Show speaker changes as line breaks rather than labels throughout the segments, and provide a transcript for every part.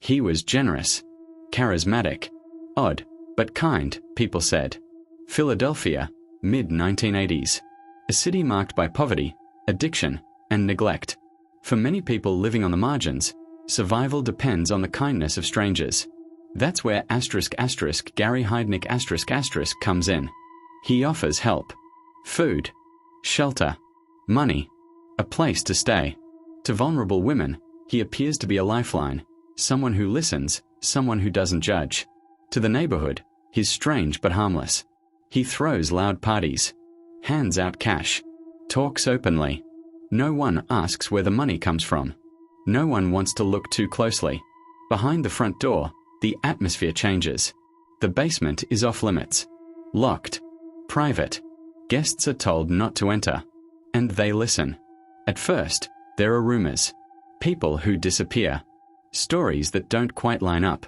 He was generous, charismatic, odd, but kind, people said. Philadelphia, mid-1980s. A city marked by poverty, addiction, and neglect. For many people living on the margins, survival depends on the kindness of strangers. That's where Gary Heidnik comes in. He offers help. Food, shelter, money, a place to stay. To vulnerable women, he appears to be a lifeline, someone who listens, someone who doesn't judge. To the neighborhood, he's strange but harmless. He throws loud parties, hands out cash, talks openly. No one asks where the money comes from. No one wants to look too closely. Behind the front door, the atmosphere changes. The basement is off limits. Locked. Private. Guests are told not to enter. And they listen. At first, there are rumors. People who disappear. Stories that don't quite line up.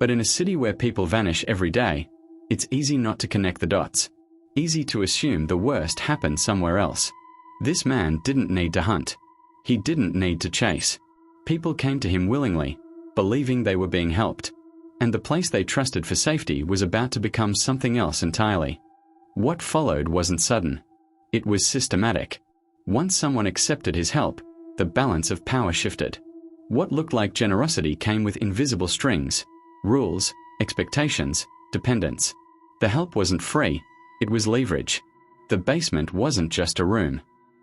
But in a city where people vanish every day, it's easy not to connect the dots. Easy to assume the worst happened somewhere else. This man didn't need to hunt. He didn't need to chase. People came to him willingly, believing they were being helped. And the place they trusted for safety was about to become something else entirely. What followed wasn't sudden. It was systematic. Once someone accepted his help, the balance of power shifted. What looked like generosity came with invisible strings, rules, expectations, dependence. The help wasn't free, it was leverage. The basement wasn't just a room.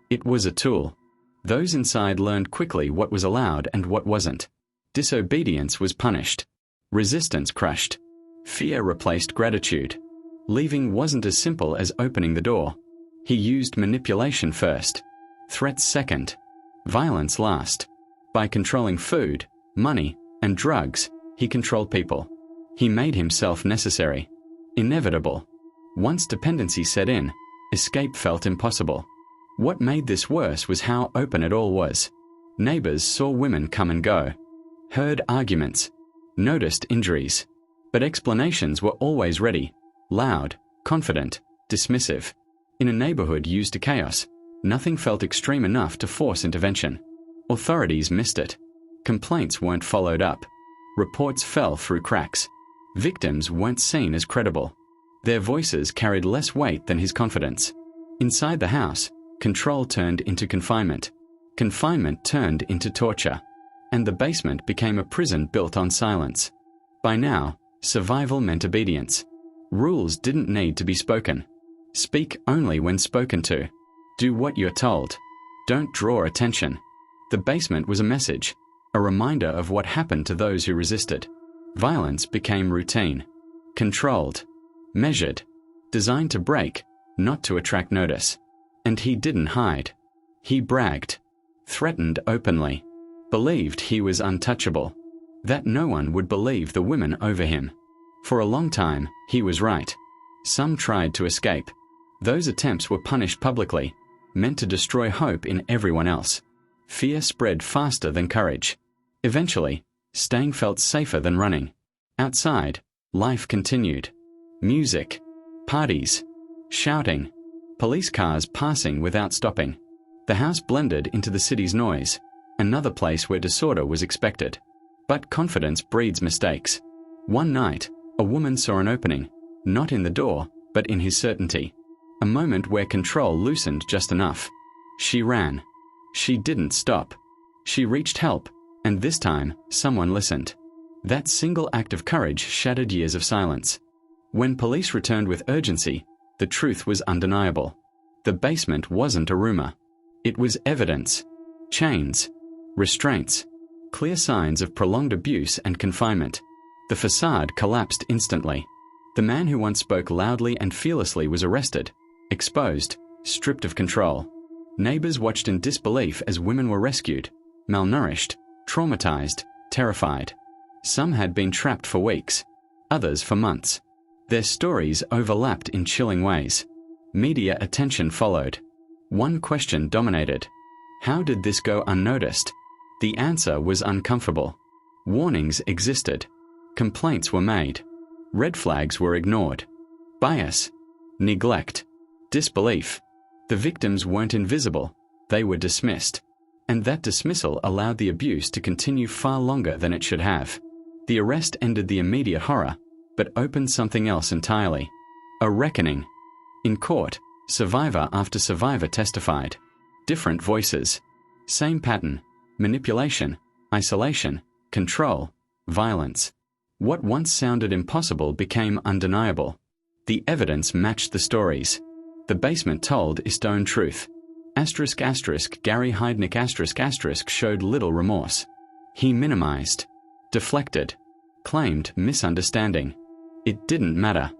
It was a tool. Those inside learned quickly what was allowed and what wasn't. Disobedience was punished. Resistance crushed. Fear replaced gratitude. Leaving wasn't as simple as opening the door. He used manipulation first, threats second, violence last. By controlling food, money, and drugs, he controlled people. He made himself necessary, inevitable. Once dependency set in, escape felt impossible. What made this worse was how open it all was. Neighbors saw women come and go, heard arguments, noticed injuries. But explanations were always ready, loud, confident, dismissive. In a neighborhood used to chaos, nothing felt extreme enough to force intervention. Authorities missed it. Complaints weren't followed up. Reports fell through cracks. Victims weren't seen as credible. Their voices carried less weight than his confidence. Inside the house, control turned into confinement. Confinement turned into torture. And the basement became a prison built on silence. By now, survival meant obedience. Rules didn't need to be spoken. Speak only when spoken to. Do what you're told. Don't draw attention. The basement was a message, a reminder of what happened to those who resisted. Violence became routine. Controlled. Measured. Designed to break, not to attract notice. And he didn't hide. He bragged. Threatened openly. Believed he was untouchable. That no one would believe the women over him. For a long time, he was right. Some tried to escape. Those attempts were punished publicly, meant to destroy hope in everyone else. Fear spread faster than courage. Eventually, staying felt safer than running. Outside, life continued. Music, parties, shouting, police cars passing without stopping. The house blended into the city's noise, another place where disorder was expected. But confidence breeds mistakes. One night, a woman saw an opening, not in the door, but in his certainty. A moment where control loosened just enough. She ran. She didn't stop. She reached help, and this time, someone listened. That single act of courage shattered years of silence. When police returned with urgency, the truth was undeniable. The basement wasn't a rumor. It was evidence. Chains. Restraints. Clear signs of prolonged abuse and confinement. The facade collapsed instantly. The man who once spoke loudly and fearlessly was arrested, exposed, stripped of control. Neighbors watched in disbelief as women were rescued, malnourished, traumatized, terrified. Some had been trapped for weeks, others for months. Their stories overlapped in chilling ways. Media attention followed. One question dominated. How did this go unnoticed? The answer was uncomfortable. Warnings existed. Complaints were made. Red flags were ignored. Bias, neglect, disbelief. The victims weren't invisible, they were dismissed. And that dismissal allowed the abuse to continue far longer than it should have. The arrest ended the immediate horror, but opened something else entirely. A reckoning. In court, survivor after survivor testified. Different voices. Same pattern. Manipulation, isolation, control, violence. What once sounded impossible became undeniable. The evidence matched the stories. The basement told its own truth. Gary Heidnik showed little remorse. He minimized, deflected, claimed misunderstanding. It didn't matter.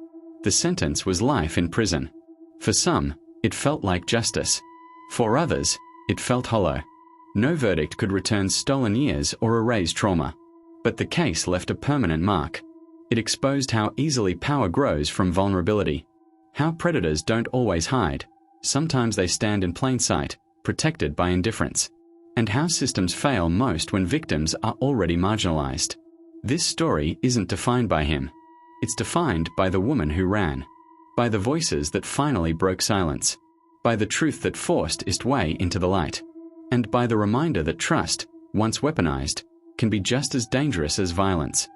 The sentence was life in prison. For some, it felt like justice. For others, it felt hollow. No verdict could return stolen years or erase trauma. But the case left a permanent mark. It exposed how easily power grows from vulnerability. How predators don't always hide. Sometimes they stand in plain sight, protected by indifference. And how systems fail most when victims are already marginalized. This story isn't defined by him. It's defined by the woman who ran. By the voices that finally broke silence. By the truth that forced its way into the light. And by the reminder that trust, once weaponized, can be just as dangerous as violence.